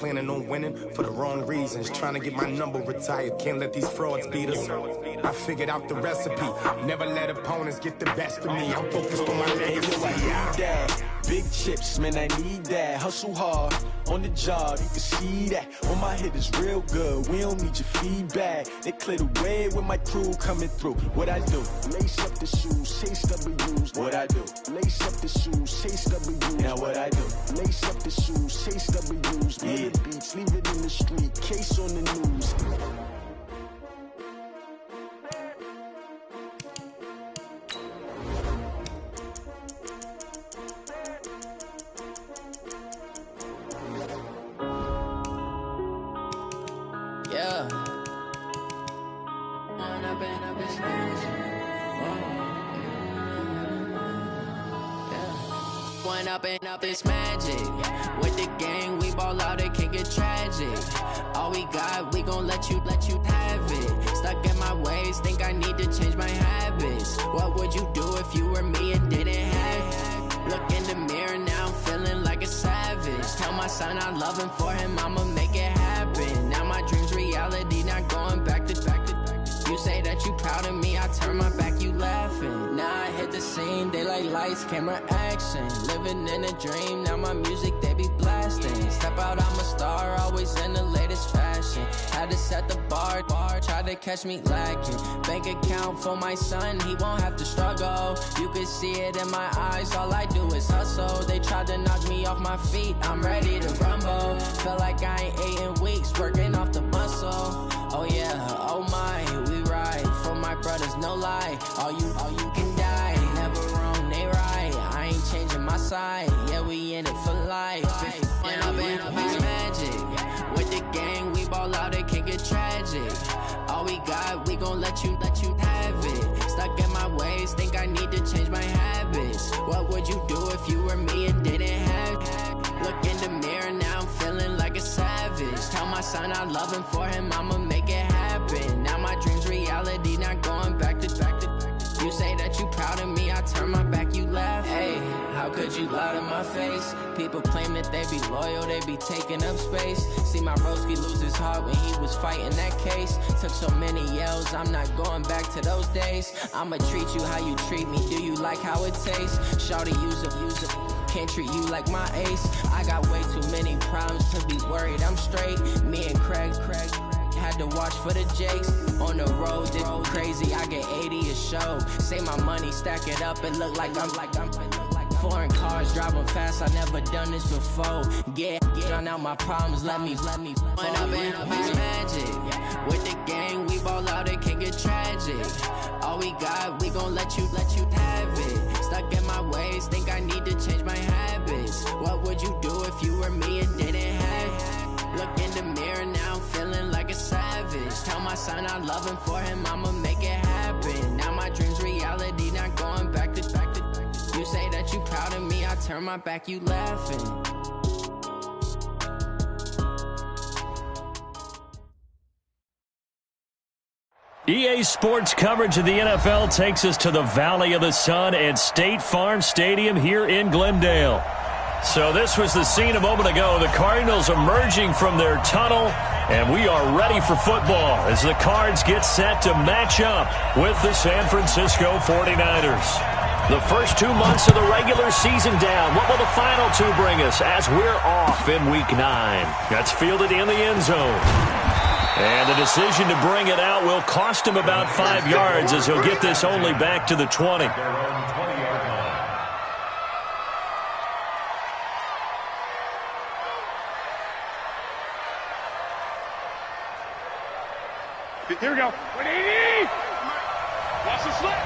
Planning on winning for the wrong reasons. Trying to get my number retired. Can't let these frauds beat us. I figured out the recipe. Never let opponents get the best of me. I'm focused on my legacy. Big chips, man, I need that. Hustle hard on the job, you can see that. When my hit is real good, we don't need your feedback. They clear the way with my crew coming through. What I do? Lace up the shoes, chase W's. What I do? Lace up the shoes, chase W's. Now what I do? Lace up the shoes, chase W's. Yeah. The beats, leave it in the street, case on the news. Up this magic with the gang, we ball out, it can get tragic. All we got, we gon' let you have it. Stuck in my ways, think I need to change my habits. What would you do if you were me and didn't have it? Look in the mirror now, I'm feeling like a savage. Tell my son I love him, for him I'ma make it happen. Now my dream's reality, not going back to. You say that you proud of me, I turn my back, you laughing. Now I hit the scene, daylight lights, camera action. Living in a dream, now my music, they be blasting. Step out, I'm a star, always in the latest fashion. Had to set the bar, try to catch me lacking. Bank account for my son, he won't have to struggle. You can see it in my eyes, all I do is hustle. They tried to knock me off my feet, I'm ready to rumble. Felt like I ain't ate in weeks, working off the muscle. Oh yeah, oh my, we ride for my brothers, no lie. All you can die, never wrong, they right. I ain't changing my side, yeah, we in it for life. When up it's magic, with the gang, we ball out, it can get tragic. All we got, we gon' let you have it. Stuck in my ways, think I need to change my habits. What would you do if you were me and didn't have it? Look in the mirror, now I'm feeling like a savage. Tell my son I love him, for him I'ma make it happen. Now my dream's reality, not going back to. You say that you proud of me, I turn my back, you laugh. Hey, how could you lie to my face? People claim that they be loyal, they be taking up space. See my broski lose his heart when he was fighting that case. Took so many yells, I'm not going back to those days. I'ma treat you how you treat me, do you like how it tastes? Shawty, use it. Can't treat you like my ace. I got way too many problems to be worried, I'm straight. Me and Craig had to watch for the Jakes. On the road, this crazy, I get 80 a show. Say my money, stack it up, and look like I'm foreign cars, driving fast, I never done this before. Get on out my problems, let me When up it's magic, with the gang, we ball out, it can get tragic. All we got, we gon' let you have it. Stuck in my ways, think I need to change my habits. What would you do if you were me and didn't have it? Look in the mirror, now I'm feeling like a savage. Tell my son I love him, for him I'ma make it happen. Now my dream's reality, not going back to. You say that you proud of me, I turn my back, you laughing. EA Sports coverage of the NFL takes us to the Valley of the Sun at State Farm Stadium here in Glendale. So this was the scene a moment ago. The Cardinals emerging from their tunnel, and we are ready for football as the Cards get set to match up with the San Francisco 49ers. The first 2 months of the regular season down. What will the final two bring us as we're off in Week 9? That's fielded in the end zone. And the decision to bring it out will cost him about 5 yards as he'll get this only back to the 20. Here we go. 180! Watch the slip!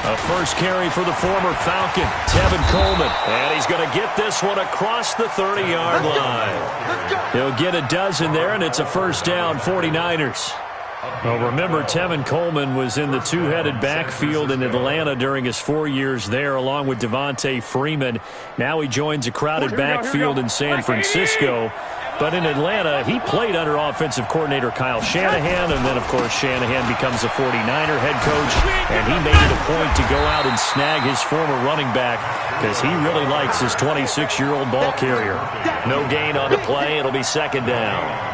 A first carry for the former Falcon, Tevin Coleman. And he's going to get this one across the 30-yard line. He'll get a dozen there, and it's a first down, 49ers. Well, remember, Tevin Coleman was in the two-headed backfield in Atlanta during his 4 years there, along with Devontae Freeman. Now he joins a crowded backfield in San Francisco. But in Atlanta, he played under offensive coordinator Kyle Shanahan, and then, of course, Shanahan becomes a 49er head coach, and he made it a point to go out and snag his former running back because he really likes his 26-year-old ball carrier. No gain on the play. It'll be second down.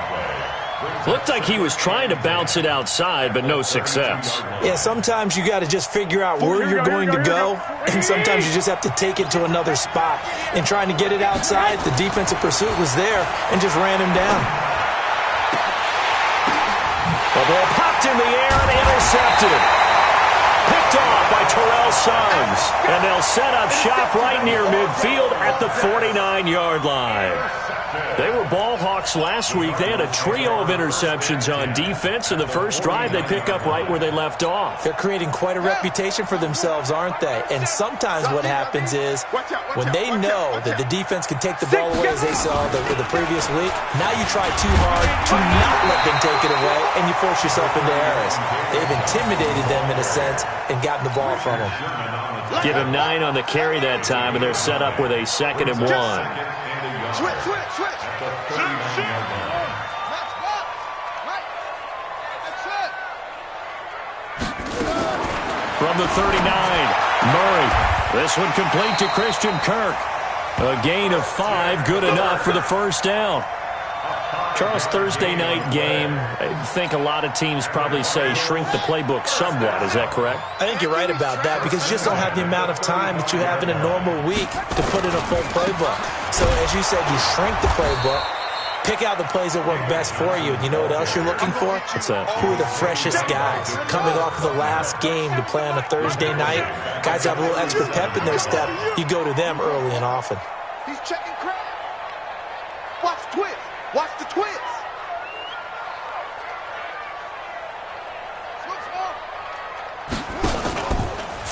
Looked like he was trying to bounce it outside, but no success. Yeah, sometimes you got to just figure out where you're going to go, and sometimes you just have to take it to another spot. And trying to get it outside, the defensive pursuit was there and just ran him down. The ball popped in the air and intercepted. Picked off by Terrell Suggs. And they'll set up shop right near midfield at the 49-yard line. They were ball hawks last week. They had a trio of interceptions on defense. In the first drive, they pick up right where they left off. They're creating quite a reputation for themselves, aren't they? And sometimes what happens is when they know that the defense can take the ball away, as they saw the previous week, now you try too hard to not let them take it away, and you force yourself into errors. They've intimidated them in a sense and gotten the ball from them. Give him 9 on the carry that time, and they're set up with a 2nd and 1. Switch. From the 39, Murray. This one complete to Christian Kirk. A gain of 5, good enough for the first down. Charles, Thursday night game, I think a lot of teams probably say shrink the playbook somewhat. Is that correct? I think you're right about that because you just don't have the amount of time that you have in a normal week to put in a full playbook. So as you said, you shrink the playbook, pick out the plays that work best for you. And you know what else you're looking for? What's that? Who are the freshest guys? Coming off of the last game to play on a Thursday night, guys have a little extra pep in their step. You go to them early and often. He's checking crowd. Watch the twist. Watch the twist.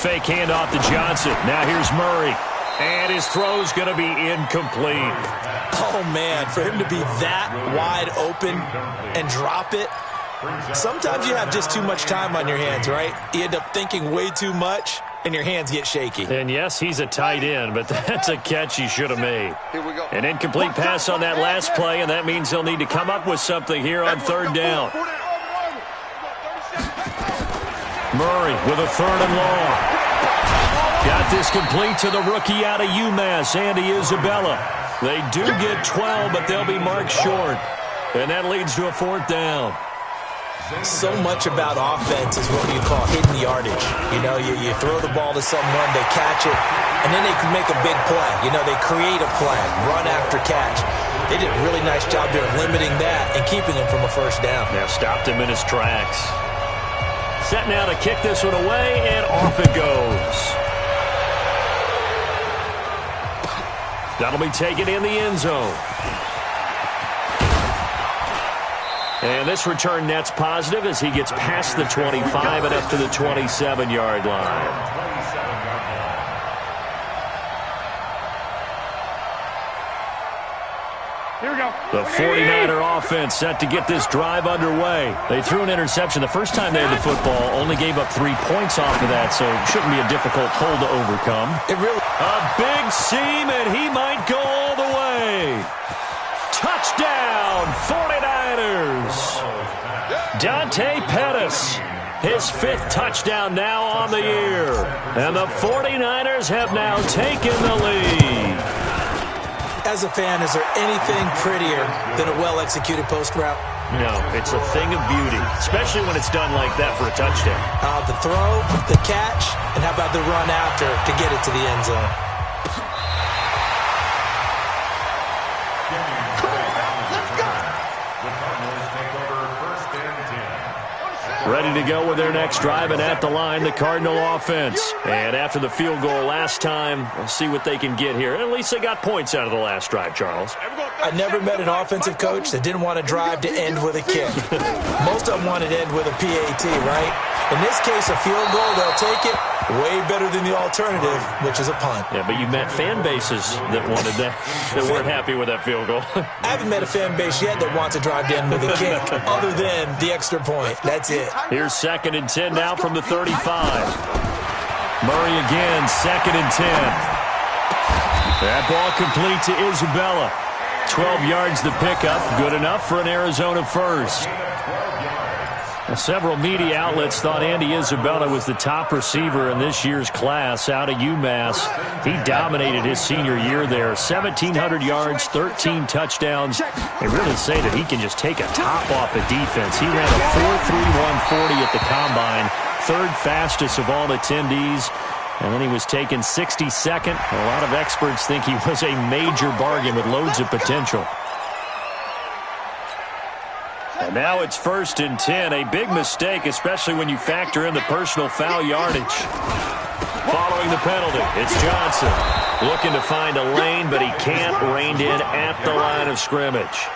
Fake handoff to Johnson. Now here's Murray. And his throw's going to be incomplete. Oh, man, for him to be that wide open and drop it, sometimes you have just too much time on your hands, right? You end up thinking way too much, and your hands get shaky. And, yes, he's a tight end, but that's a catch he should have made. Here we go. An incomplete pass on that last play, and that means they'll need to come up with something here on 3rd down. Murray with a 3rd and long. Got this complete to the rookie out of UMass, Andy Isabella. They do get 12, but they'll be marked short. And that leads to a 4th down. So much about offense is what you call hidden yardage. You know, you throw the ball to someone, they catch it, and then they can make a big play. You know, they create a play, run after catch. They did a really nice job there of limiting that and keeping him from a first down. Now stopped him in his tracks. Set now to kick this one away, and off it goes. That'll be taken in the end zone. And this return net's positive as he gets past the 25 and up to the 27-yard line. Here we go. The 49er offense set to get this drive underway. They threw an interception the first time they had the football, only gave up 3 points off of that, so it shouldn't be a difficult hole to overcome. A big seam, and he might go all the way. Touchdown, 49ers. Dante Pettis, his 5th touchdown now on the year. And the 49ers have now taken the lead. As a fan, is there anything prettier than a well-executed post route? No, it's a thing of beauty, especially when it's done like that for a touchdown. The throw, the catch, and how about the run after to get it to the end zone? Ready to go with their next drive, and at the line, the Cardinal offense. And after the field goal last time, we'll see what they can get here. At least they got points out of the last drive, Charles. I never met an offensive coach that didn't want to drive to end with a kick. Most of them wanted to end with a PAT, right? In this case, a field goal, they'll take it. Way better than the alternative, which is a punt. Yeah, but you met fan bases that wanted that, that weren't happy with that field goal. I haven't met a fan base yet that wants to drive in with a kick, other than the extra point. That's it. Here's 2nd and 10 now from the 35. Murray again, 2nd and 10. That ball complete to Isabella. 12 yards the pickup. Good enough for an Arizona first. Several media outlets thought Andy Isabella was the top receiver in this year's class out of UMass. He dominated his senior year there. 1,700 yards, 13 touchdowns. They really say that he can just take a top off a defense. He ran a 4.31 40 at the combine, third fastest of all attendees. And then he was taken 62nd. A lot of experts think he was a major bargain with loads of potential. And now it's 1st and 10. A big mistake, especially when you factor in the personal foul yardage. Following the penalty, it's Johnson. Looking to find a lane, but he can't. Reined in at the line of scrimmage.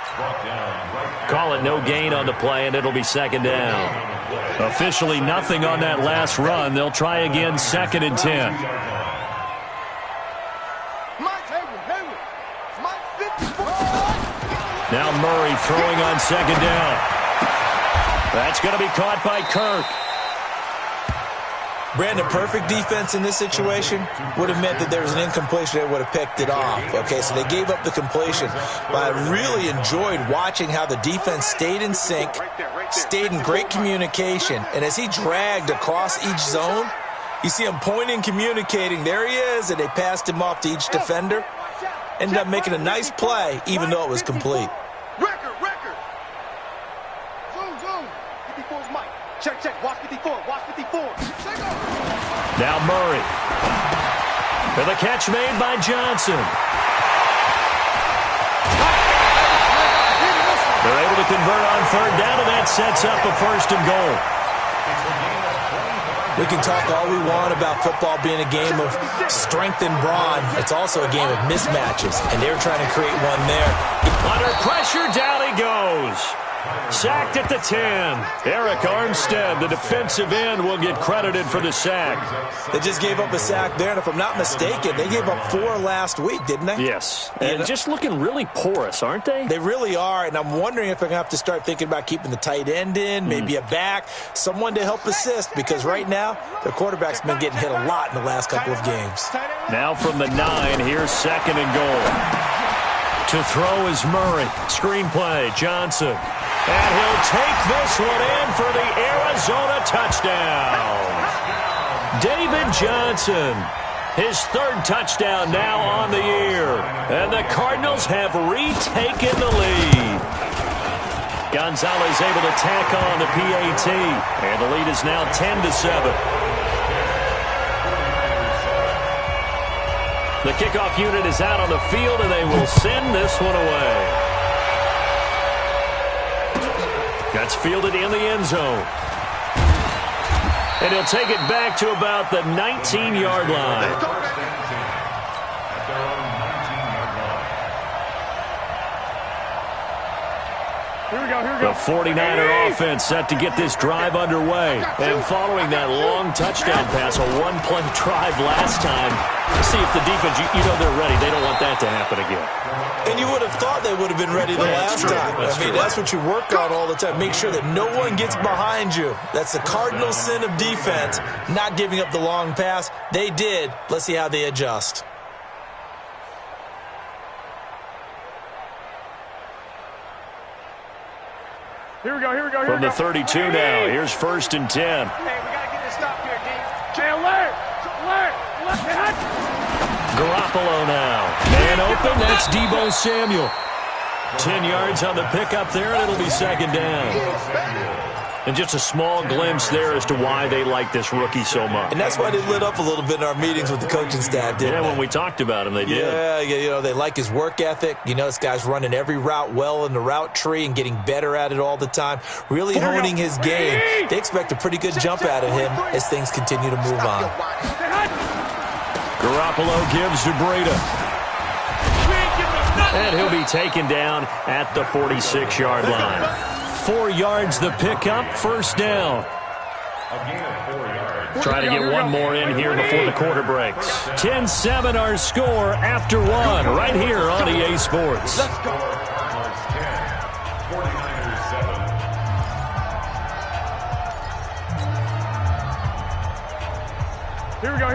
Call it no gain on the play, and it'll be 2nd down. Officially nothing on that last run. They'll try again 2nd and 10. Now Murray throwing on 2nd down. That's going to be caught by Kirk. Brandon, perfect defense in this situation would have meant that there was an incompletion that would have picked it off. Okay, so they gave up the completion. But I really enjoyed watching how the defense stayed in sync, stayed in great communication, and as he dragged across each zone, you see him pointing, communicating. There he is, and they passed him off to each defender. Ended up making a nice play, even though it was complete. Record. Zoom. 54's Mike. Check. Watch 54. Now Murray. For the catch made by Johnson. They're able to convert on 3rd down, and that sets up a 1st and goal. We can talk all we want about football being a game of strength and brawn. It's also a game of mismatches, and they're trying to create one there. Under pressure, down he goes. Sacked at the 10. Eric Armstead, the defensive end, will get credited for the sack. They just gave up a sack there, and if I'm not mistaken, they gave up 4 last week, didn't they? Yes, and just looking really porous, aren't they? They really are, and I'm wondering if they're going to have to start thinking about keeping the tight end in, maybe a back, someone to help assist, because right now, their quarterback's been getting hit a lot in the last couple of games. Now from the 9, here's 2nd and goal. To throw is Murray. Screenplay, Johnson. And he'll take this one in for the Arizona touchdown. David Johnson, his 3rd touchdown now on the year. And the Cardinals have retaken the lead. Gonzalez able to tack on the PAT. And the lead is now 10-7. The kickoff unit is out on the field, and they will send this one away. That's fielded in the end zone. And he'll take it back to about the 19-yard line. The 49er offense set to get this drive underway. And following that long touchdown pass, a one-play drive last time, see if the defense, you know they're ready. They don't want that to happen again. And you would have thought they would have been ready the last time. That's what you work on all the time. Make sure that no one gets behind you. That's the cardinal sin of defense, not giving up the long pass. They did. Let's see how they adjust. Here we go. From the 32 now, here's 1st and 10. Hey, we got to get this stop here, D. Jay, alert. Garoppolo now. Man open, that's Deebo Samuel. 10 yards on the pickup there, and it'll be 2nd down. And just a small glimpse there as to why they like this rookie so much. And that's why they lit up a little bit in our meetings with the coaching staff, didn't they? When we talked about him, they did. Yeah, you know, they like his work ethic. You know, this guy's running every route well in the route tree and getting better at it all the time. Really honing his game. They expect a pretty good jump out of him as things continue to move on. Garoppolo gives to Breida. And he'll be taken down at the 46-yard line. 4 yards the pickup, 1st down. Try to get one more in here before the quarter breaks. 10-7 our score after 1 right here on EA Sports. Let's go. Here we go.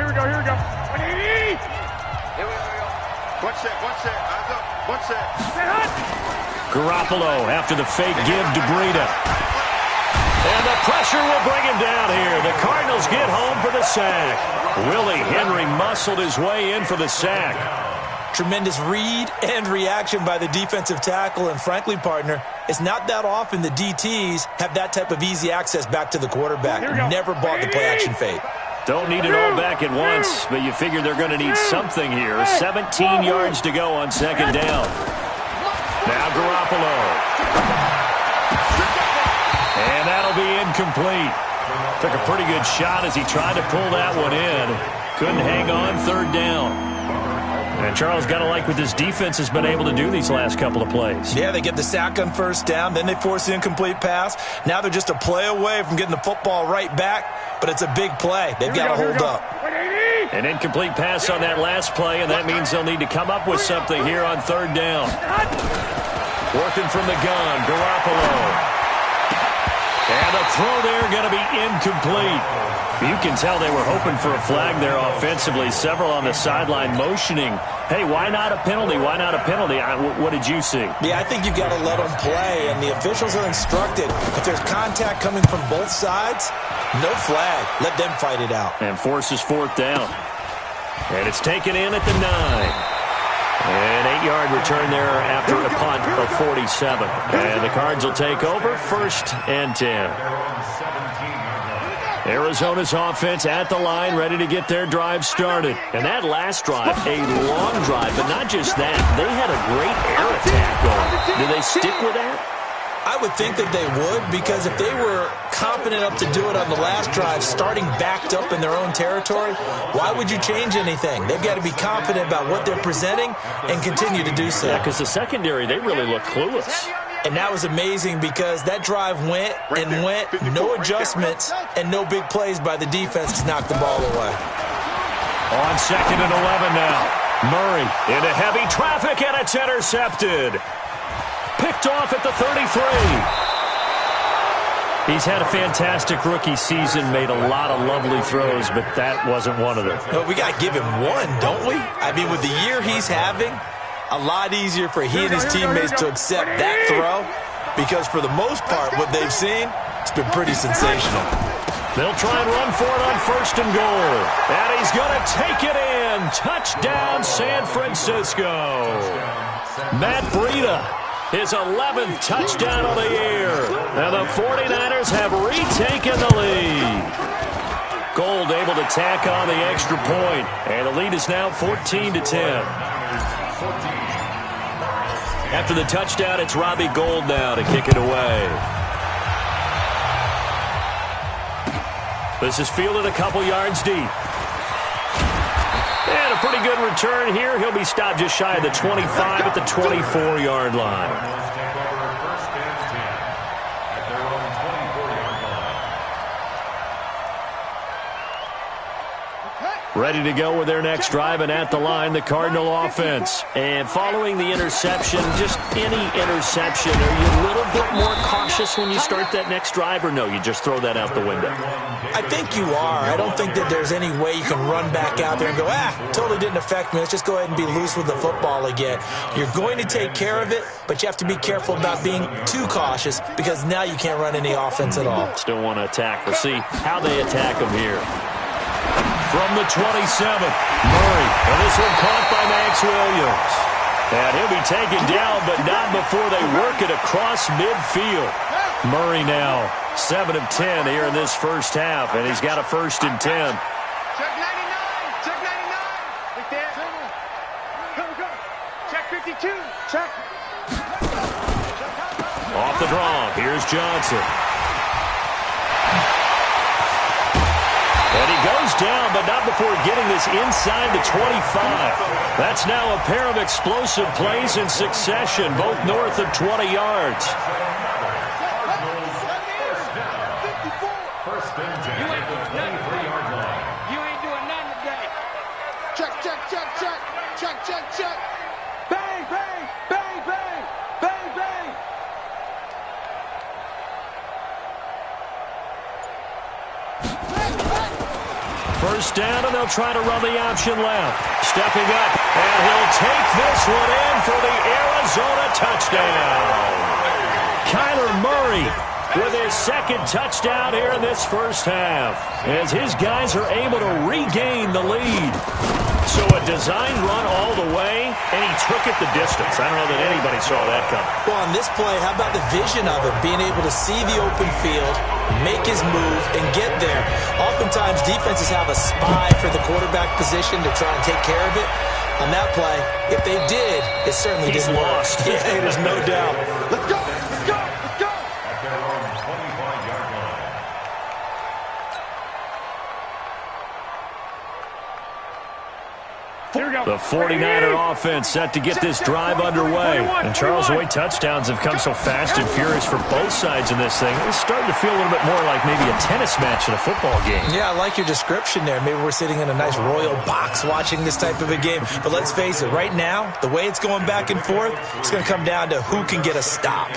One set. Eyes up. One set. Garoppolo after the fake give to Breida. And the pressure will bring him down here. The Cardinals get home for the sack. Willie Henry muscled his way in for the sack. Tremendous read and reaction by the defensive tackle. And frankly, partner, it's not that often the DTs have that type of easy access back to the quarterback. Never bought the play-action fake. Don't need it all back at once, but you figure they're going to need something here. 17 yards to go on second down. Now Garoppolo. And that'll be incomplete. Took a pretty good shot as he tried to pull that one in. Couldn't hang on third down. And Charles, got to like what this defense has been able to do these last couple of plays. Yeah, they get the sack on first down, then they force the incomplete pass. Now they're just a play away from getting the football right back, but it's a big play. They've got to hold up. An incomplete pass on that last play, and that means they'll need to come up with something here on third down. Working from the gun, Garoppolo. And the throw there going to be incomplete. You can tell they were hoping for a flag there offensively. Several on the sideline motioning, hey, why not a penalty? Why not a penalty? What did you see? Yeah, I think you've got to let them play, and the officials are instructed. If there's contact coming from both sides, no flag. Let them fight it out. And forces fourth down. And it's taken in at the 9. An 8-yard return there after a punt of 47. And the Cards will take over, 1st and 10. Arizona's offense at the line, ready to get their drive started. And that last drive, a long drive, but not just that. They had a great air attack going. Do they stick with that? I would think that they would, because if they were confident enough to do it on the last drive, starting backed up in their own territory, why would you change anything? They've got to be confident about what they're presenting and continue to do so. Yeah, because the secondary, they really look clueless. And that was amazing because that drive went and went, no adjustments and no big plays by the defense to knock the ball away. On 2nd and 11 now. Murray into heavy traffic, and it's intercepted. Picked off at the 33. He's had a fantastic rookie season, made a lot of lovely throws, but that wasn't one of them. Well, we got to give him one, don't we? I mean, with the year he's having, a lot easier for he and his teammates to accept that throw, because for the most part, what they've seen, it's been pretty sensational. They'll try and run for it on 1st and goal. And he's going to take it in. Touchdown, San Francisco. Matt Breida. His 11th touchdown of the year. And the 49ers have retaken the lead. Gold able to tack on the extra point. And the lead is now 14-10. After the touchdown, it's Robbie Gould now to kick it away. This is fielded a couple yards deep. And a pretty good return here. He'll be stopped just shy of the 25 at the 24-yard line. Ready to go with their next drive, and at the line, the Cardinal offense. And following the interception, just any interception, are you a little bit more cautious when you start that next drive, or no, you just throw that out the window? I think you are. I don't think that there's any way you can run back out there and go, totally didn't affect me. Let's just go ahead and be loose with the football again. You're going to take care of it, but you have to be careful about being too cautious, because now you can't run any offense at all. Still want to attack. We'll see how they attack them here. From the 27, Murray. And this one caught by Max Williams. And he'll be taken down, but not before they work it across midfield. Murray now 7 of 10 here in this first half, and he's got a 1st and 10. Check 99. Check 99. Right there. Go. Check 52. Check. Off the draw. Here's Johnson. And he goes down, but not before getting this inside the 25. That's now a pair of explosive plays in succession, both north of 20 yards. First and 10. You ain't doing nothing. 3-yard line. You ain't doing nothing today. Check. Bang, bang, bang, bang, bang, bang. first down, and they'll try to run the option left. Stepping up, and he'll take this one in for the Arizona touchdown. Kyler Murray with his second touchdown here in this first half, as his guys are able to regain the lead. So a design run all the way, and he took it the distance. I don't know that anybody saw that coming. Well, on this play, how about the vision of it? Being able to see the open field, make his move, and get there. Oftentimes, defenses have a spy for the quarterback position to try and take care of it. On that play, if they did, it certainly didn't work. Lost. Yeah, there's no doubt. Let's go! Let's go! Let's go! At their own 25-yard line. The 49er offense set to get this drive underway. And Charles White touchdowns have come so fast and furious for both sides in this thing. It's starting to feel a little bit more like maybe a tennis match in a football game. Yeah, I like your description there. Maybe we're sitting in a nice royal box watching this type of a game. But let's face it, right now, the way it's going back and forth, it's going to come down to who can get a stop.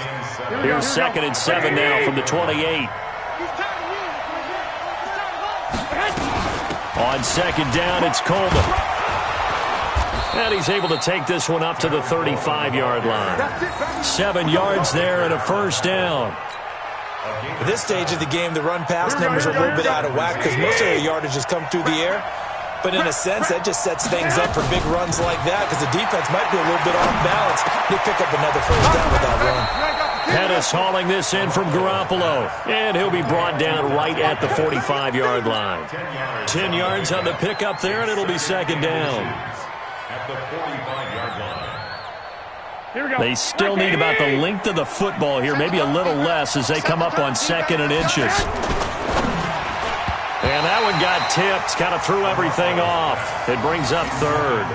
Here's 2nd and 7 now from the 28. On 2nd down, it's Coleman. And he's able to take this one up to the 35-yard line. 7 yards there and a first down. At this stage of the game, the run-pass numbers are a little bit out of whack because most of the yardage has come through the air. But in a sense, that just sets things up for big runs like that because the defense might be a little bit off balance. They pick up another first down with that run. Pettis hauling this in from Garoppolo. And he'll be brought down right at the 45-yard line. 10 yards on the pickup there, and it'll be 2nd down. At the 45-yard line. They still need about the length of the football here, maybe a little less as they come up on 2nd and inches. And that one got tipped, kind of threw everything off. It brings up 3rd.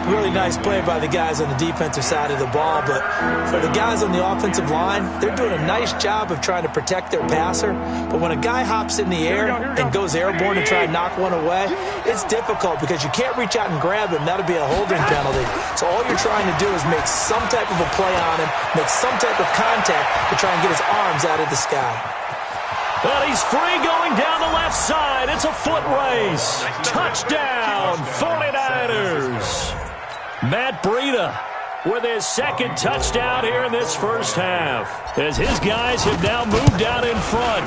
Really nice play by the guys on the defensive side of the ball, but for the guys on the offensive line, they're doing a nice job of trying to protect their passer. But when a guy hops in the air and goes airborne and try and knock one away, it's difficult because you can't reach out and grab him. That'll be a holding penalty. So all you're trying to do is make some type of a play on him, make some type of contact to try and get his arms out of the sky. But he's free going down the left side. It's a foot race. Touchdown, 49ers. Matt Breida with his 2nd touchdown here in this first half, as his guys have now moved out in front.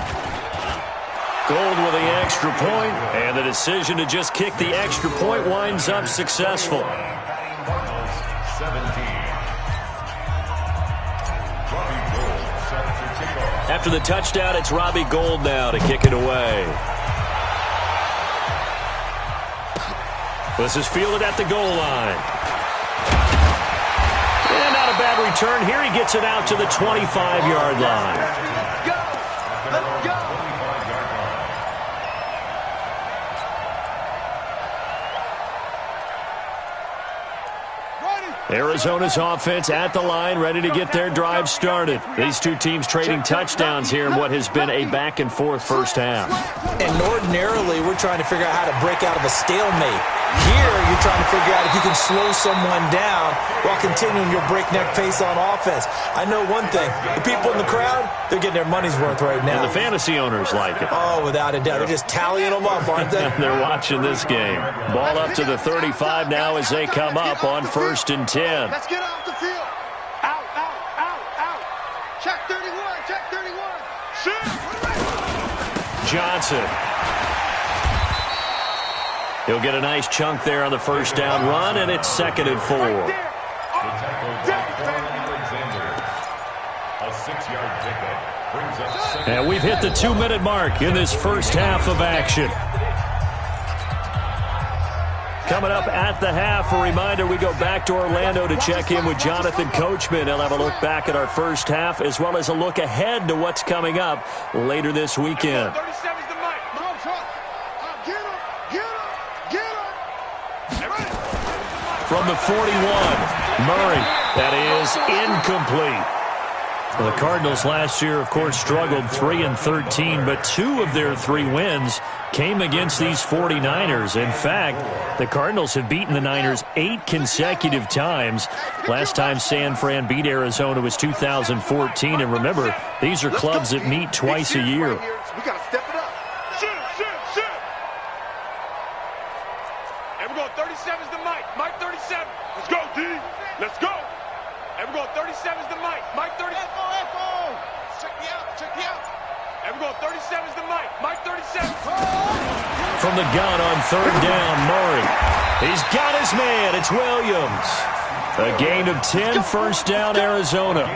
Gold with the extra point, and the decision to just kick the extra point winds up successful. After the touchdown, it's Robbie Gould now to kick it away. This is fielded at the goal line. And not a bad return here. He gets it out to the 25-yard line. Let's go! Let's go! Arizona's offense at the line, ready to get their drive started. These two teams trading touchdowns here in what has been a back-and-forth first half. And ordinarily, we're trying to figure out how to break out of a stalemate. Here, you're trying to figure out if you can slow someone down while continuing your breakneck pace on offense. I know one thing. The people in the crowd, they're getting their money's worth right now. And the fantasy owners like it. Oh, without a doubt. They're just tallying them up, aren't they? They're watching this game. Ball up to the 35 now as they come up on 1st and 10. Let's get off the field. Out, out, out, out. Check 31, check 31. Shoot. Johnson. He'll get a nice chunk there on the first down run, and it's 2nd and 4. The tackle by Alexander. A 6-yard pickup brings up 2nd. And we've hit the 2-minute mark in this first half of action. Coming up at the half, a reminder, we go back to Orlando to check in with Jonathan Coachman. He'll have a look back at our first half as well as a look ahead to what's coming up later this weekend. 37's the mic. Get him, get him, get him. From the 41, Murray. That is incomplete. Well, the Cardinals last year, of course, struggled 3-13, but 2 of their 3 wins came against these 49ers. In fact, the Cardinals have beaten the Niners 8 consecutive times. Last time San Fran beat Arizona was 2014. And remember, these are clubs that meet twice a year. We got to step it up. Shoot, shoot, shoot. 37's the Mike. Mike 37. Let's go, D. Let's go. And we're going 37's the Mike. Mike 37. Check me out. Check me out. And we're going 37's the Mike. Mike 37. From the gun on third down, Murray. He's got his man. It's Williams. A gain of 10, first down, Arizona.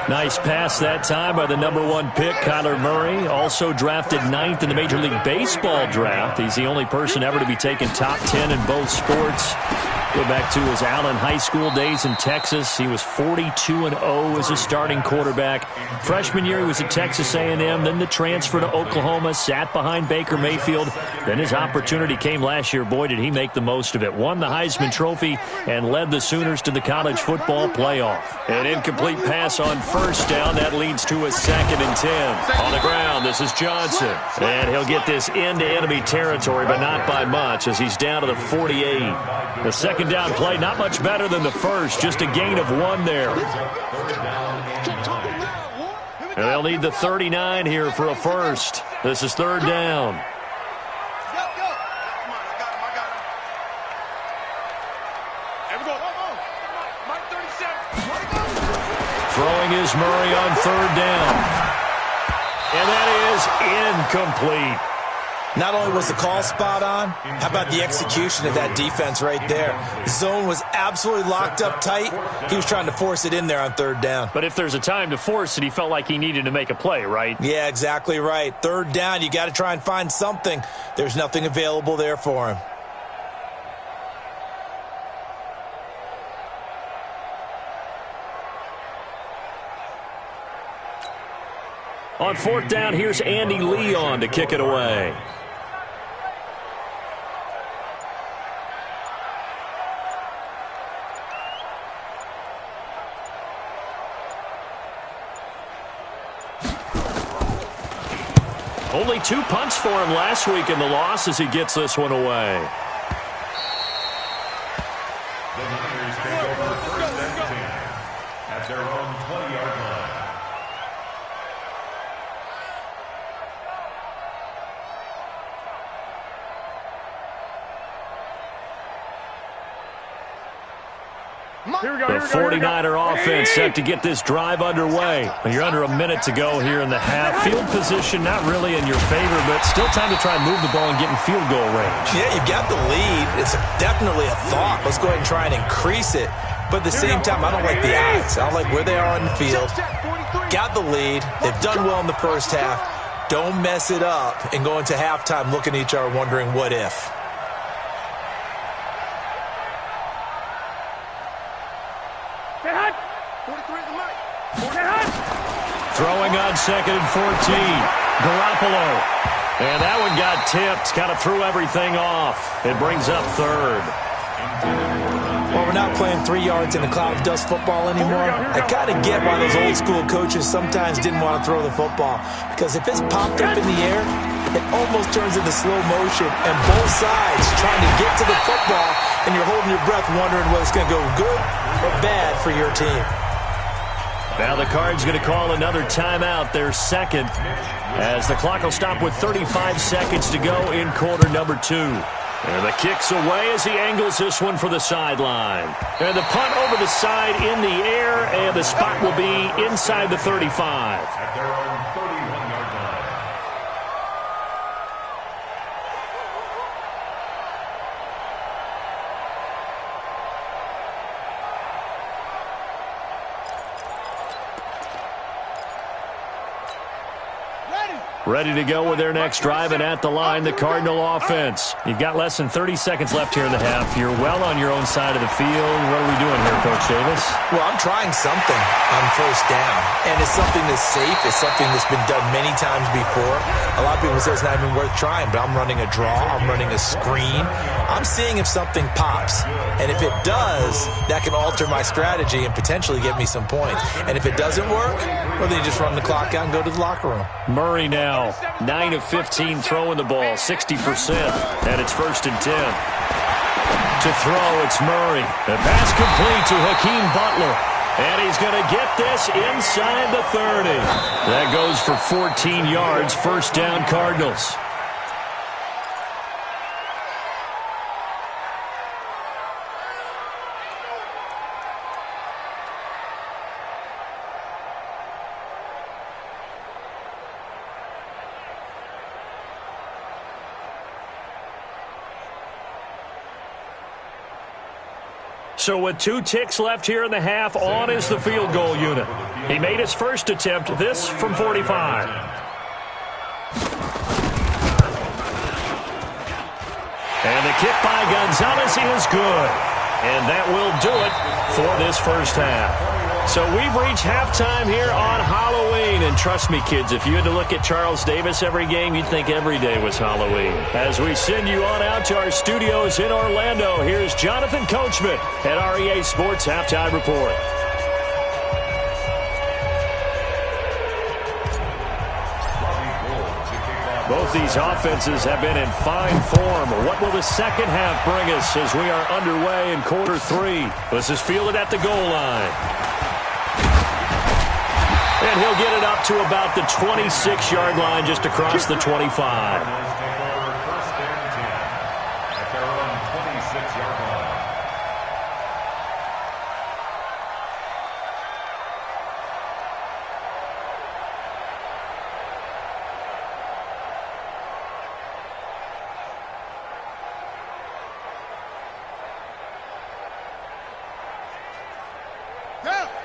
Nice pass that time by the #1 pick, Kyler Murray. Also drafted 9th in the Major League Baseball draft. He's the only person ever to be taken top 10 in both sports. Go back to his Allen High School days in Texas. He was 42-0 as a starting quarterback. Freshman year, he was at Texas A&M. Then the transfer to Oklahoma, sat behind Baker Mayfield. Then his opportunity came last year. Boy, did he make the most of it. Won the Heisman Trophy and led the Sooners to the college football playoff. An incomplete pass on first down. That leads to a 2nd and 10. On the ground, this is Johnson. And he'll get this into enemy territory, but not by much, as he's down to the 48. The second down play, not much better than the first. Just a gain of 1 there. And they'll need the 39 here for a first. This is third down. Throwing is Murray on third down. And that is incomplete. Not only was the call spot on, how about the execution of that defense right there? Zone was absolutely locked up tight. He was trying to force it in there on third down. But if there's a time to force it, he felt like he needed to make a play, right? Yeah, exactly right. Third down, you got to try and find something. There's nothing available there for him. On fourth down, here's Andy Leon to kick it away. Only 2 punts for him last week in the loss as he gets this one away. The Niners take over first and 10 at their own 20-yard line. The 49er offense set to get this drive underway. You're under a minute to go here in the half. Field position not really in your favor, but still time to try and move the ball and get in field goal range. Yeah, you've got the lead. It's definitely a thought. Let's go ahead and try and increase it. But at the same time, I don't like the odds. I don't like where they are on the field. Got the lead. They've done well in the first half. Don't mess it up and go into halftime looking at each other wondering what if. Throwing on 2nd and 14. Garoppolo. And that one got tipped. Kind of threw everything off. It brings up third. Well, we're not playing 3 yards in a cloud of dust football anymore. I kind of get why those old school coaches sometimes didn't want to throw the football. Because if it's popped up in the air, it almost turns into slow motion. And both sides trying to get to the football, and you're holding your breath wondering whether it's going to go good or bad for your team. Now the Cards going to call another timeout, their second, as the clock will stop with 35 seconds to go in quarter number 2. And the kick's away as he angles this one for the sideline. And the punt over the side in the air, and the spot will be inside the 35. At their own 31-yard line. Ready to go with their next drive, and at the line, the Cardinal offense. You've got less than 30 seconds left here in the half. You're well on your own side of the field. What are we doing here, Coach Davis? Well, I'm trying something on first down, and it's something that's safe. It's something that's been done many times before. A lot of people say it's not even worth trying, but I'm running a draw. I'm running a screen. I'm seeing if something pops, and if it does, that can alter my strategy and potentially get me some points. And if it doesn't work, well, then you just run the clock out and go to the locker room. Murray now, 9 of 15 throwing the ball, 60%, and it's 1st and 10. To throw, it's Murray. The pass complete to Hakeem Butler, and he's going to get this inside the 30. That goes for 14 yards, first down Cardinals. So with 2 ticks left here in the half, on is the field goal unit. He made his first attempt, this from 45. And the kick by Gonzalez is good. And that will do it for this first half. So we've reached halftime here on Halloween. And trust me, kids, if you had to look at Charles Davis every game, you'd think every day was Halloween. As we send you on out to our studios in Orlando, here's Jonathan Coachman at REA Sports Halftime Report. Both these offenses have been in fine form. What will the second half bring us as we are underway in quarter 3? This is fielded at the goal line. And he'll get it up to about the 26-yard line, just across the 25.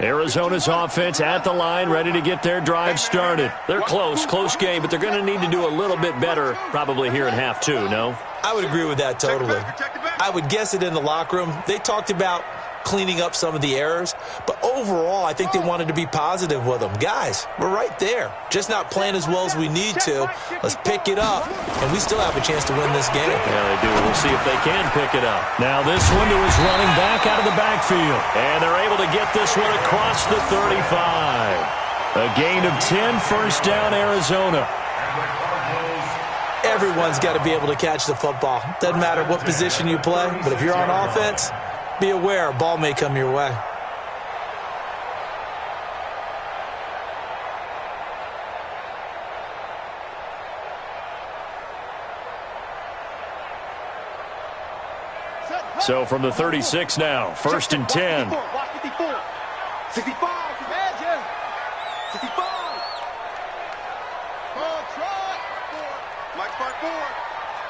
Arizona's offense at the line, ready to get their drive started. They're close game, but they're going to need to do a little bit better probably here in half 2, no? I would agree with that totally. I would guess it in the locker room. They talked about cleaning up some of the errors, but overall, I think they wanted to be positive with them. Guys, we're right there. Just not playing as well as we need to. Let's pick it up, and we still have a chance to win this game. Yeah, they do. We'll see if they can pick it up. Now this one to his running back out of the backfield, and they're able to get this one across the 35. A gain of 10, first down, Arizona. Everyone's got to be able to catch the football. Doesn't matter what position you play, but if you're on offense, be aware a ball may come your way. So from the 36 now, first and 10. 65. 65. Mike Spark forward.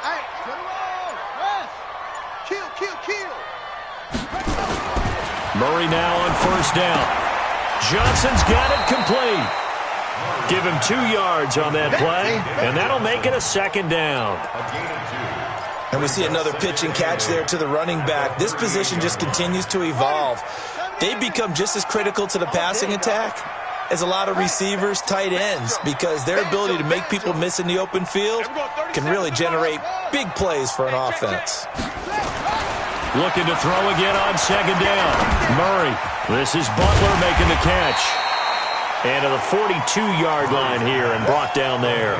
Hey, turn around. Rest. Kill. Murray now on first down. Johnson's got it complete. Give him 2 yards on that play, and that'll make it a second down. And we see another pitch and catch there to the running back. This position just continues to evolve. They've become just as critical to the passing attack as a lot of receivers, tight ends, because their ability to make people miss in the open field can really generate big plays for an offense. Looking to throw again on second down. Murray. This is Butler making the catch. And to the 42-yard line here and brought down there.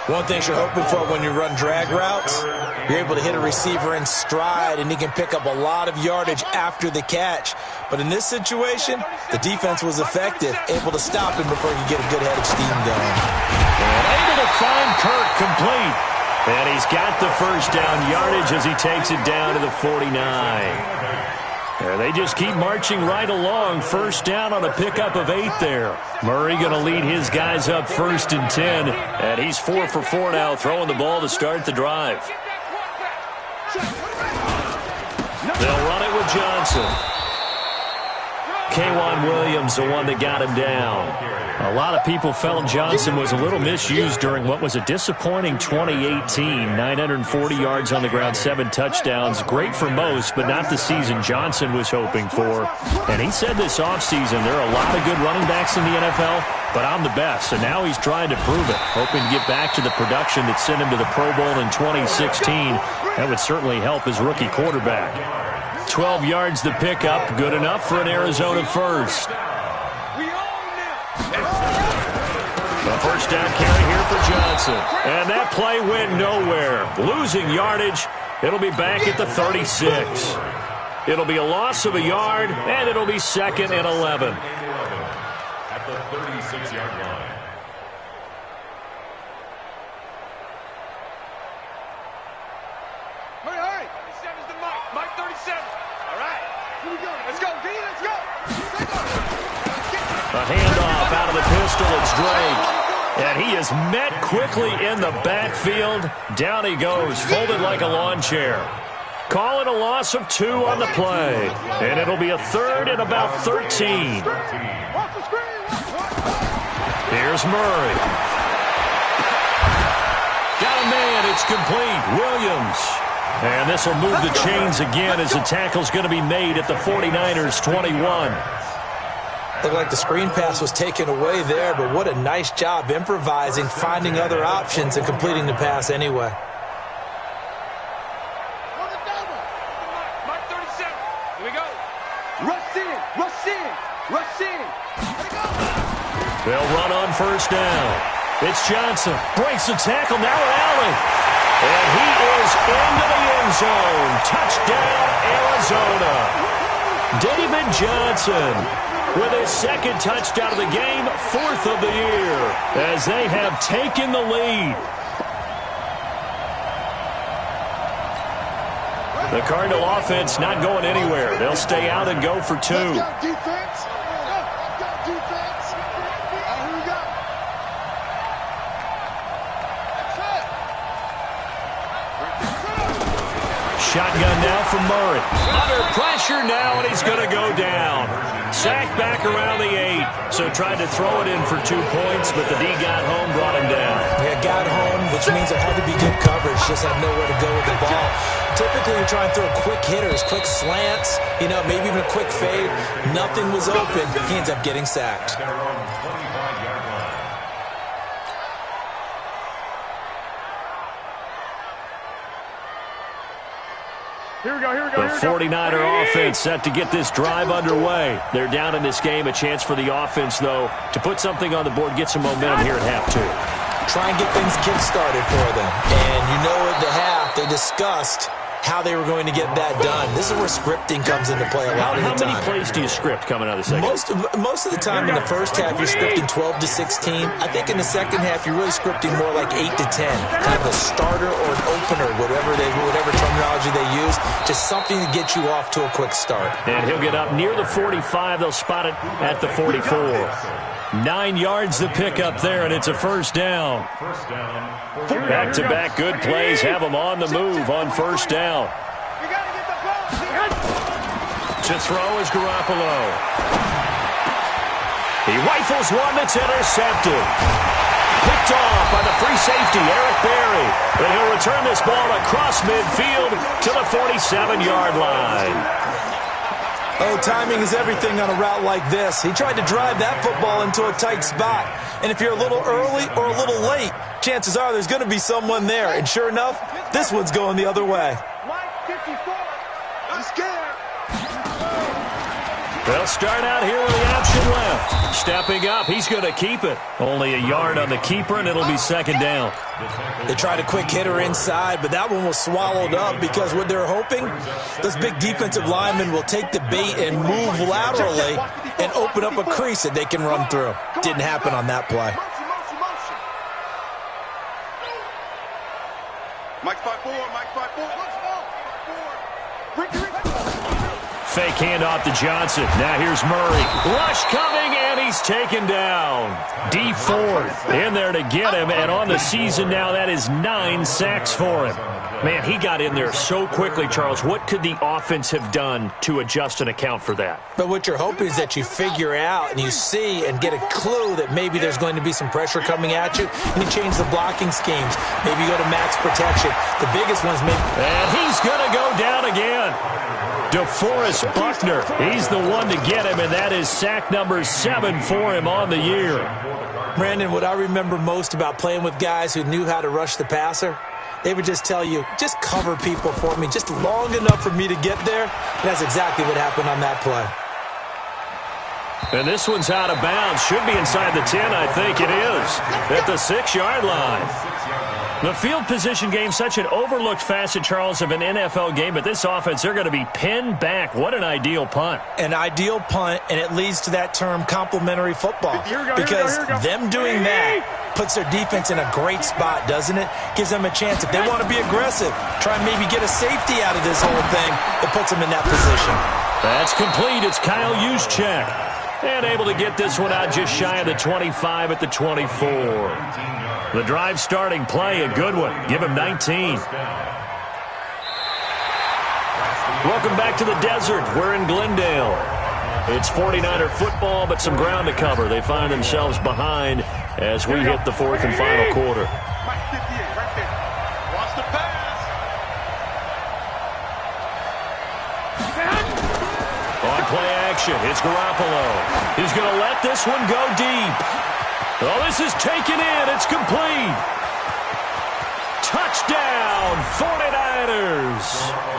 One thing you're hoping for when you run drag routes, you're able to hit a receiver in stride, and he can pick up a lot of yardage after the catch. But in this situation, the defense was effective, able to stop him before he could get a good head of steam going. And able to find Kirk complete. And he's got the first down yardage as he takes it down to the 49. They just keep marching right along. First down on a pickup of 8 there. Murray going to lead his guys up first and 10. And he's 4 for 4 now, throwing the ball to start the drive. They'll run it with Johnson. K'Wan Williams, the one that got him down. A lot of people felt Johnson was a little misused during what was a disappointing 2018. 940 yards on the ground, 7 touchdowns. Great for most, but not the season Johnson was hoping for. And he said this offseason, there are a lot of good running backs in the NFL, but I'm the best. And now he's trying to prove it, hoping to get back to the production that sent him to the Pro Bowl in 2016. That would certainly help his rookie quarterback. 12 yards the pickup, good enough for an Arizona first. The first down carry here for Johnson. And that play went nowhere. Losing yardage. It'll be back at the 36. It'll be a loss of a yard, and it'll be second and 11. At the 36-yard line. Hurry. 37's the Mike. Mike 37. All right. Here we go. Let's go, D. Let's go. A handoff out of the pistol. It's Drake. And he is met quickly in the backfield. Down he goes, folded like a lawn chair. Call it a loss of 2 on the play. And it'll be a 3rd and about 13. Here's Murray. Got a man. It's complete. Williams. And this will move the chains again as the tackle's going to be made at the 49ers' 21. Looked like the screen pass was taken away there, but what a nice job improvising, finding other options, and completing the pass anyway. Mike 37. Here we go. Rush in. Rush in. Rush in. They'll run on first down. It's Johnson. Breaks the tackle. Now Allen. And he is into the end zone. Touchdown, Arizona. David Johnson with his 2nd touchdown of the game, 4th of the year, as they have taken the lead. The Cardinal offense not going anywhere. They'll stay out and go for 2. Let's go, defense. Let's go, defense. Here we go. Shotgun now from Murray. Under pressure now, and he's going to go down. Sacked back around the 8. So tried to throw it in for 2 points, but the D got home, brought him down. Yeah, got home, which means there had to be good coverage. Just had nowhere to go with the ball. Typically, you're trying to throw quick hitters, quick slants, maybe even a quick fade. Nothing was open. He ends up getting sacked. Here we go, here we go, The 49er offense set to get this drive underway. They're down in this game. A chance for the offense, though, to put something on the board, get some momentum here at half 2. Try and get things kick-started for them. And at the half, they discussed how they were going to get that done. This is where scripting comes into play a lot of the time. How many plays do you script coming out of the second? Most of the time in the first half, you're scripting 12 to 16. I think in the second half, you're really scripting more like 8 to 10. Kind of a starter or an opener, whatever terminology they use. Just something to get you off to a quick start. And he'll get up near the 45. They'll spot it at the 44. 9 yards to pick up there, and it's a first down. Back-to-back good plays have them on the move on first down. To throw is Garoppolo. He rifles one that's intercepted. Picked off by the free safety, Eric Berry. But he'll return this ball across midfield to the 47-yard line. Oh, timing is everything on a route like this. He tried to drive that football into a tight spot. And if you're a little early or a little late, chances are there's going to be someone there. And sure enough, this one's going the other way. I'm scared. They'll start out here with the option left. Stepping up, he's going to keep it. Only a yard on the keeper, and it'll be second down. They tried a quick hitter inside, but that one was swallowed up because what they're hoping, those big defensive linemen will take the bait and move laterally and open up a crease that they can run through. Didn't happen on that play. Mike 5-4, Mike 5-4. Fake handoff to Johnson. Now here's Murray. Rush coming, and he's taken down. D Ford in there to get him, and on the season now, that is 9 sacks for him. Man, he got in there so quickly, Charles. What could the offense have done to adjust and account for that? But what you're hoping is that you figure out and you see and get a clue that maybe there's going to be some pressure coming at you, and you change the blocking schemes. Maybe you go to max protection. The biggest one's maybe... And he's going to go down again. DeForest Buckner, he's the one to get him, and that is sack number 7 for him on the year. Brandon, what I remember most about playing with guys who knew how to rush the passer, they would just tell you, just cover people for me, just long enough for me to get there. And that's exactly what happened on that play. And this one's out of bounds. Should be inside the 10, I think it is, at the 6-yard line. The field position game, such an overlooked facet, Charles, of an NFL game, but this offense, they're going to be pinned back. What an ideal punt. An ideal punt, and it leads to that term complementary football. Because them doing that puts their defense in a great spot, doesn't it? Gives them a chance. If they want to be aggressive, try and maybe get a safety out of this whole thing, it puts them in that position. That's complete. It's Kyle Juszczyk. And able to get this one out just shy of the 25 at the 24. The drive starting play, a good one. Give him 19. Welcome back to the desert. We're in Glendale. It's 49er football, but some ground to cover. They find themselves behind as we hit the fourth and final quarter. On play action, it's Garoppolo. He's going to let this one go deep. Oh, this is taken in. It's complete. Touchdown, 49ers.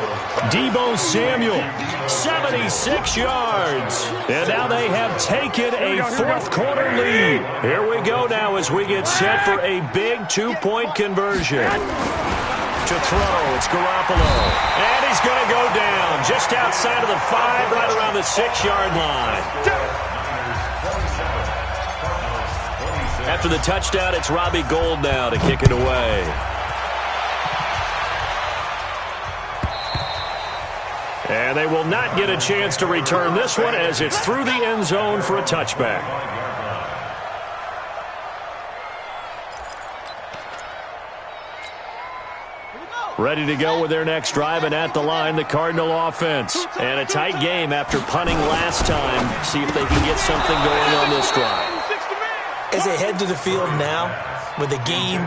Deebo Samuel, 76 yards. And now they have taken a fourth quarter lead. Here we go now as we get set for a big two-point conversion. To throw, it's Garoppolo. And he's going to go down just outside of the 5, right around the 6-yard line. After the touchdown, it's Robbie Gould now to kick it away. And they will not get a chance to return this one as it's through the end zone for a touchback. Ready to go with their next drive, and at the line, the Cardinal offense. And a tight game after punting last time. See if they can get something going on this drive. As they head to the field now, with the game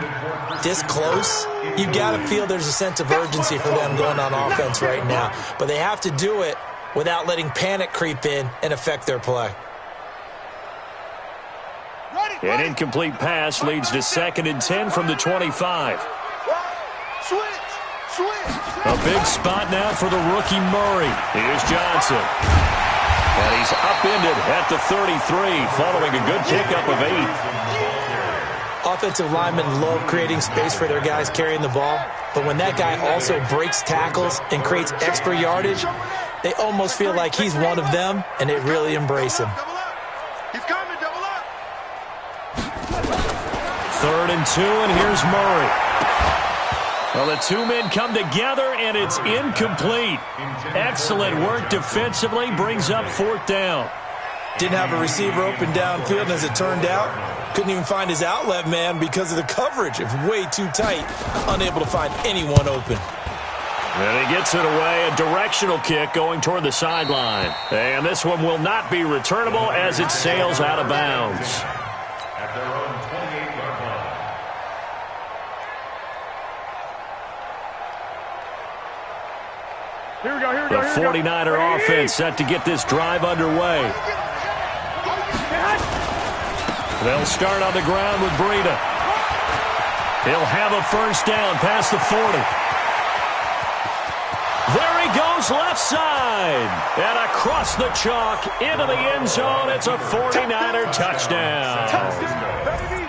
this close, you've got to feel there's a sense of urgency for them going on offense right now. But they have to do it without letting panic creep in and affect their play. An incomplete pass leads to 2nd and 10 from the 25. A big spot now for the rookie Murray. Here's Johnson. And he's upended at the 33, following a good pickup of 8. Offensive linemen love creating space for their guys carrying the ball, but when that guy also breaks tackles and creates extra yardage, they almost feel like he's one of them, and they really embrace him. He's coming, double up. 3rd and 2, and here's Murray. Well, the two men come together, and it's incomplete. Excellent work defensively, brings up 4th down. Didn't have a receiver open downfield, and as it turned out, couldn't even find his outlet man because of the coverage. It was way too tight, unable to find anyone open. And he gets it away, a directional kick going toward the sideline. And this one will not be returnable as it sails out of bounds. At their own 28-yard line. Here we go, here we The go, here we go. 49er offense set to get this drive underway. They'll start on the ground with Breida. He'll have a first down past the 40. There he goes left side. And across the chalk into the end zone. It's a 49er touchdown.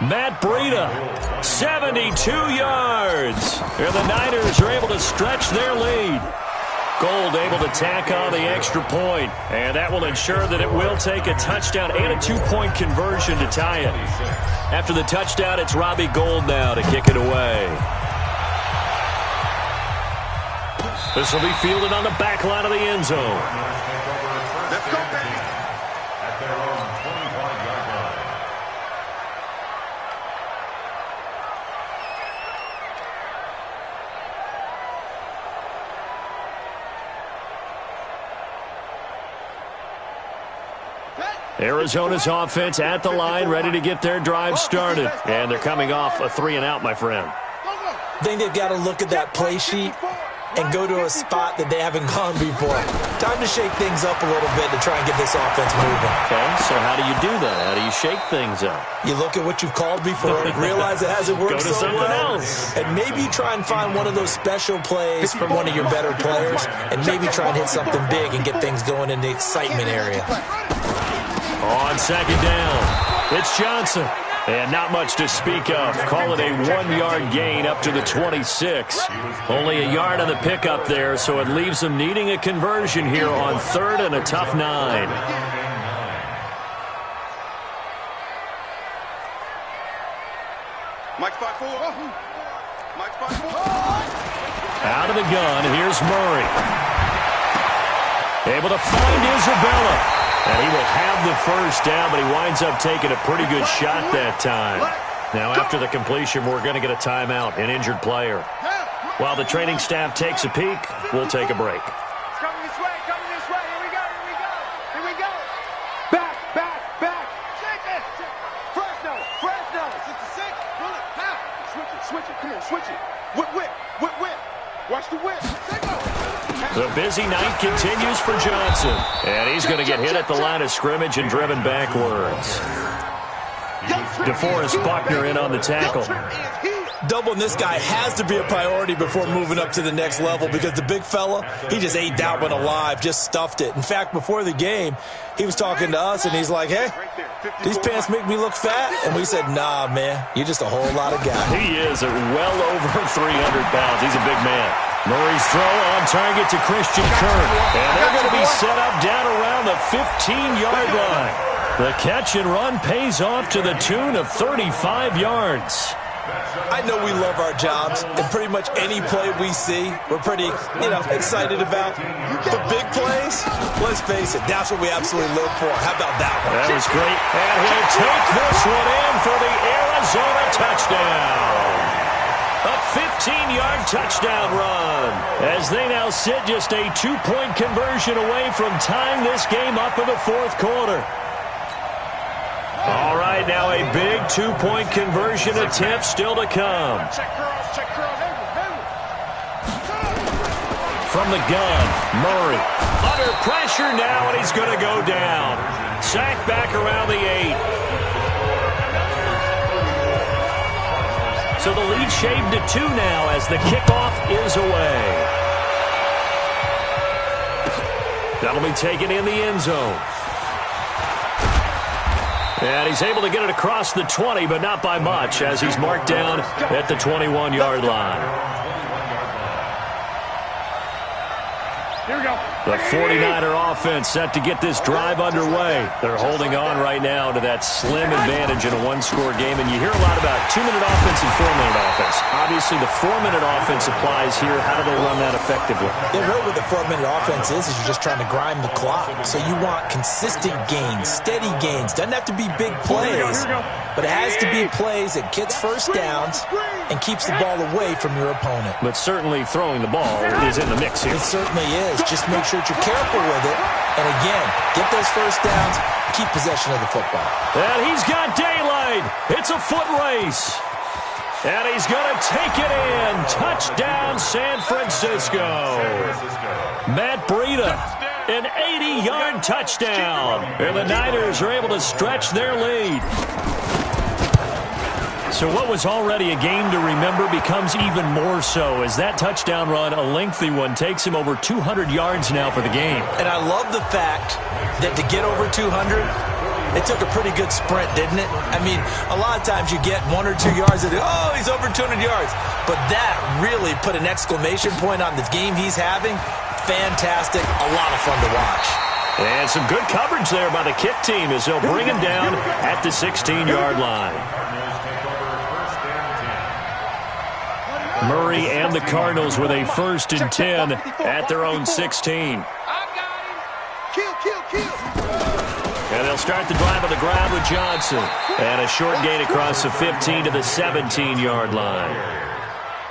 Matt Breida, 72 yards. And the Niners are able to stretch their lead. Gould able to tack on the extra point, and that will ensure that it will take a touchdown and a two-point conversion to tie it. After the touchdown, it's Robbie Gould now to kick it away. This will be fielded on the back line of the end zone. Let's go, baby. At their own 25-yard line. Arizona's offense at the line, ready to get their drive started. And they're coming off a 3-and-out, my friend. I think they've got to look at that play sheet and go to a spot that they haven't gone before. Time to shake things up a little bit to try and get this offense moving. Okay, so how do you do that? How do you shake things up? You look at what you've called before, realize it hasn't worked Go to so something well, else. and maybe try and find one of those special plays from one of your better players, and maybe try and hit something big and get things going in the excitement area. On 2nd down, it's Johnson. And not much to speak of. Call it a 1-yard gain up to the 26. Only a yard on the pickup there, so it leaves them needing a conversion here on 3rd and a tough 9. Mike spot 4. Mike spot 4. Out of the gun, here's Murray. Able to find Isabella. And he will have the first down, but he winds up taking a pretty good shot that time. Now, after the completion, we're going to get a timeout, an injured player. While the training staff takes a peek, we'll take a break. It's coming switch it. Whip. Watch the whip. The busy night continues for Johnson. And he's going to get hit at the line of scrimmage and driven backwards. DeForest Buckner in on the tackle. Doubling this guy has to be a priority before moving up to the next level because the big fella, he just ate that one alive, just stuffed it. In fact, before the game, he was talking to us, and he's like, hey, these pants make me look fat. And we said, nah, man, you're just a whole lot of guy. He is at well over 300 pounds. He's a big man. Murray's throw on target to Christian Kirk. And they're going to be set up down around the 15-yard line. The catch and run pays off to the tune of 35 yards. I know we love our jobs, and pretty much any play we see, we're pretty, excited about. The big plays, let's face it, that's what we absolutely live for. How about that one? That was great. And he'll take this one in for the Arizona touchdown. A 15-yard touchdown run as they now sit just a 2-point conversion away from tying this game up in the fourth quarter. All right, now a big 2-point conversion attempt still to come. From the gun, Murray. Under pressure now, and he's going to go down. Sacked back around the 8. So the lead shaved to 2 now as the kickoff is away. That'll be taken in the end zone. And he's able to get it across the 20, but not by much, as he's marked down at the 21-yard line. Here we go. The 49er offense set to get this drive underway. They're holding on right now to that slim advantage in a one-score game. And you hear a lot about 2-minute offense and 4-minute offense. Obviously, the 4-minute offense applies here. How do they run that effectively? Yeah, really what the 4-minute offense is you're just trying to grind the clock. So you want consistent gains, steady gains. Doesn't have to be big plays, but it has to be plays that gets first downs and keeps the ball away from your opponent. But certainly throwing the ball is in the mix here. It certainly is. Just make sure that you're careful with it. And again, get those first downs, keep possession of the football. And he's got daylight. It's a foot race. And he's going to take it in. Touchdown, San Francisco. Matt Breida, an 80-yard touchdown. And the Niners are able to stretch their lead. So what was already a game to remember becomes even more so as that touchdown run, a lengthy one, takes him over 200 yards now for the game. And I love the fact that to get over 200, it took a pretty good sprint, didn't it? I mean, a lot of times you get 1 or 2 yards and, oh, he's over 200 yards. But that really put an exclamation point on the game he's having. Fantastic. A lot of fun to watch. And some good coverage there by the kick team as they'll bring him down at the 16-yard line. Murray and the Cardinals with a 1st and 10 at their own 16. And they'll start the drive on the ground with Johnson. And a short gain across the 15 to the 17-yard line.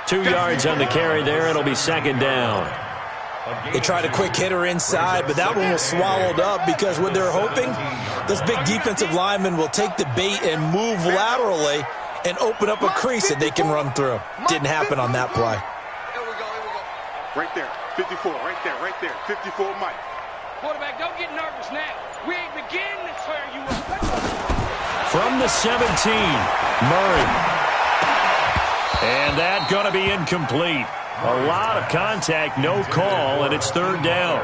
2 yards on the carry there. It'll be 2nd down. They tried a quick hitter inside, but that one was swallowed up because what they're hoping, those big defensive linemen will take the bait and move laterally and open up a crease that they can run through. Didn't happen on that play. Right there, 54, right there, 54, Mike. Quarterback, don't get nervous now. We ain't beginning to tear you up. From the 17, Murray. And that going to be incomplete. A lot of contact, no call, and it's 3rd down.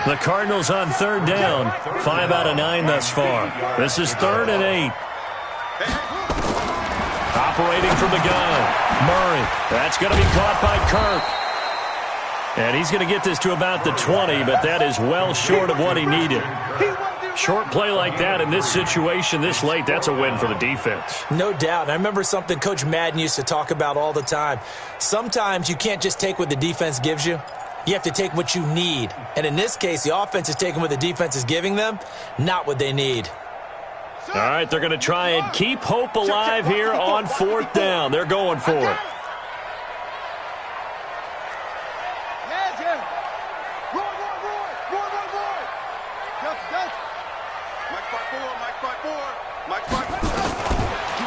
The Cardinals on 3rd down, 5 out of 9 thus far. This is 3rd and 8. Operating from the gun, Murray. That's going to be caught by Kirk. And he's going to get this to about the 20, but that is well short of what he needed. Short play like that in this situation this late, that's a win for the defense. No doubt. And I remember something Coach Madden used to talk about all the time. Sometimes you can't just take what the defense gives you. You have to take what you need. And in this case, the offense is taking what the defense is giving them, not what they need. All right, they're going to try and keep hope alive here on 4th down. They're going for it.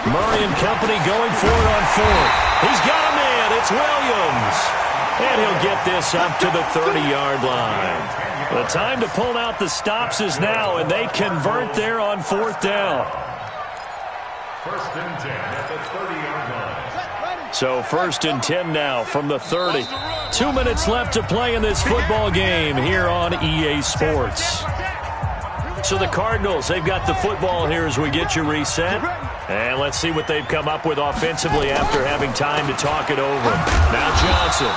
Murray and company going for it on 4th. He's got a man. It's Williams. And he'll get this up to the 30-yard line. The time to pull out the stops is now, and they convert there on 4th down. 1st and 10 at the 30-yard line. So 1st and 10 now from the 30. 2 minutes left to play in this football game here on EA Sports. So the Cardinals, they've got the football here as we get you reset. And let's see what they've come up with offensively after having time to talk it over. Now Johnson.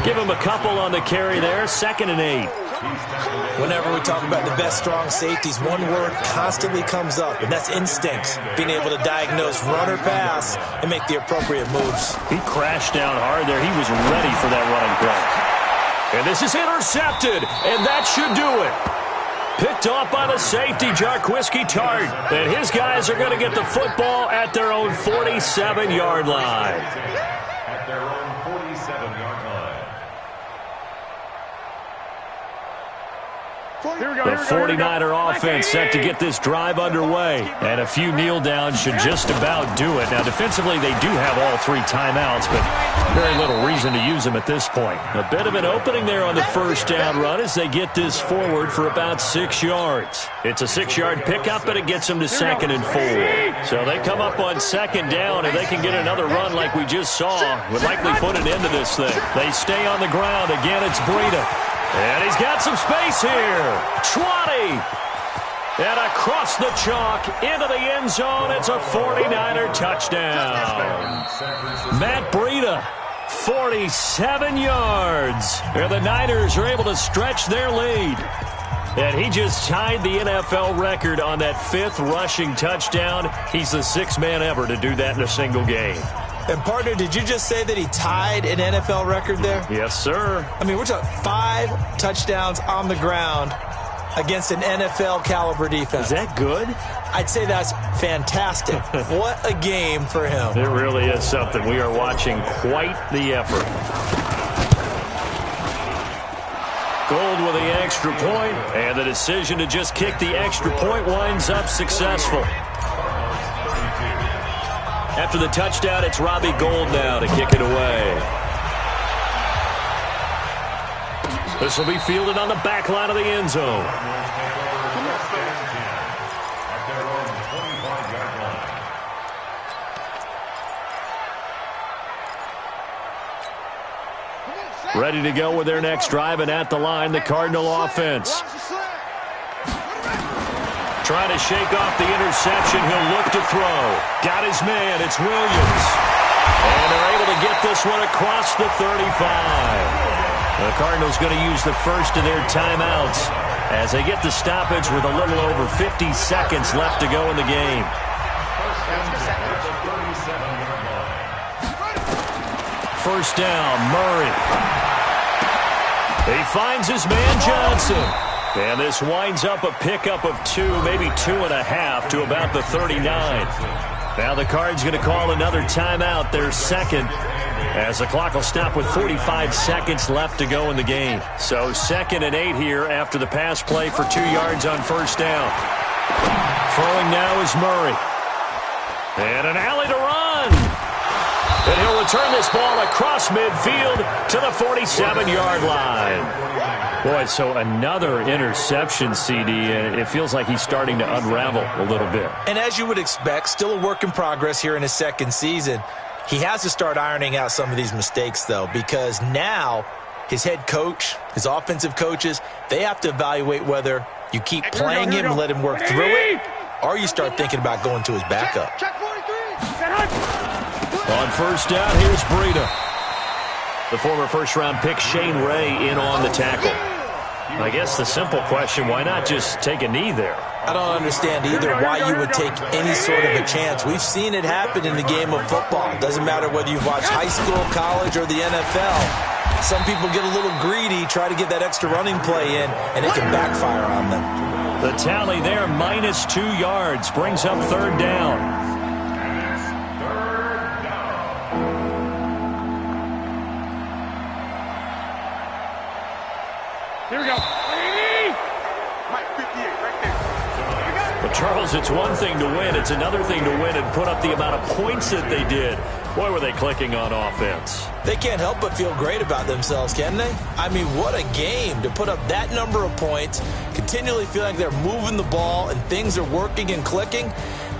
Give him a couple on the carry there. 2nd and 8. Whenever we talk about the best strong safeties, one word constantly comes up, and that's instincts. Being able to diagnose run or pass and make the appropriate moves. He crashed down hard there. He was ready for that running play. And this is intercepted, and that should do it. Picked off by the safety, Jarquiski Tart. And his guys are going to get the football at their own 47-yard line. At their own 47-yard line. The 49er offense set to get this drive underway. And a few kneel downs should just about do it. Now, defensively, they do have all 3 timeouts, but very little reason to use them at this point. A bit of an opening there on the 1st down run as they get this forward for about 6 yards. It's a 6-yard pickup, and it gets them to 2nd and 4. So they come up on 2nd down, and they can get another run like we just saw. Would likely put an end to this thing. They stay on the ground. Again, it's Breida. And he's got some space here. 20. And across the chalk into the end zone. It's a 49er touchdown. Matt Breida, 47 yards. And the Niners are able to stretch their lead. And he just tied the NFL record on that 5th rushing touchdown. He's the 6th man ever to do that in a single game. And, partner, did you just say that he tied an NFL record there? Yes, sir. I mean, we're talking 5 touchdowns on the ground against an NFL-caliber defense. Is that good? I'd say that's fantastic. What a game for him. It really is something. We are watching quite the effort. Gold with the extra point, and the decision to just kick the extra point winds up successful. After the touchdown, it's Robbie Gould now to kick it away. This will be fielded on the back line of the end zone. Ready to go with their next drive, and at the line, the Cardinal offense. Trying to shake off the interception. He'll look to throw. Got his man. It's Williams. And they're able to get this one across the 35. The Cardinals going to use the first of their timeouts as they get the stoppage with a little over 50 seconds left to go in the game. First down, Murray. He finds his man, Johnson. And this winds up a pickup of 2, maybe 2.5 to about the 39. Now the Cards going to call another timeout, their 2nd, as the clock will stop with 45 seconds left to go in the game. So 2nd and 8 here after the pass play for 2 yards on 1st down. Throwing now is Murray. And an alley to run. And he'll return this ball across midfield to the 47-yard line. Boy, so another interception, CD, and it feels like he's starting to unravel a little bit. And as you would expect, still a work in progress here in his 2nd season. He has to start ironing out some of these mistakes, though, because now his head coach, his offensive coaches, they have to evaluate whether you keep playing him and let him work through it, or you start thinking about going to his backup. On 1st down, here's Breida. The former first-round pick Shane Ray in on the tackle. I guess the simple question, why not just take a knee there? I don't understand either why you would take any sort of a chance. We've seen it happen in the game of football. It doesn't matter whether you've watched high school, college, or the NFL. Some people get a little greedy, try to get that extra running play in, and it can backfire on them. The tally there, minus 2 yards, brings up 3rd down. Here we go. But Charles, it's one thing to win. It's another thing to win and put up the amount of points that they did. Boy, were they clicking on offense. They can't help but feel great about themselves, can they? I mean, what a game to put up that number of points, continually feel like they're moving the ball and things are working and clicking.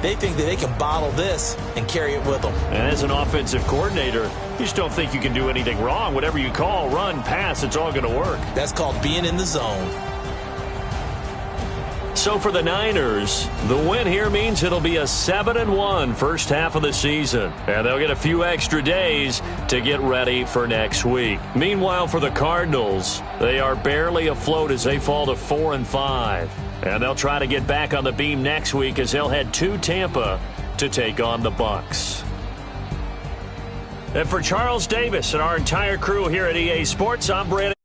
They think that they can bottle this and carry it with them. And as an offensive coordinator, you just don't think you can do anything wrong. Whatever you call, run, pass, it's all going to work. That's called being in the zone. So for the Niners, the win here means it'll be a 7-1 first half of the season. And they'll get a few extra days to get ready for next week. Meanwhile, for the Cardinals, they are barely afloat as they fall to 4-5. And they'll try to get back on the beam next week as they'll head to Tampa to take on the Bucs. And for Charles Davis and our entire crew here at EA Sports, I'm Brandon.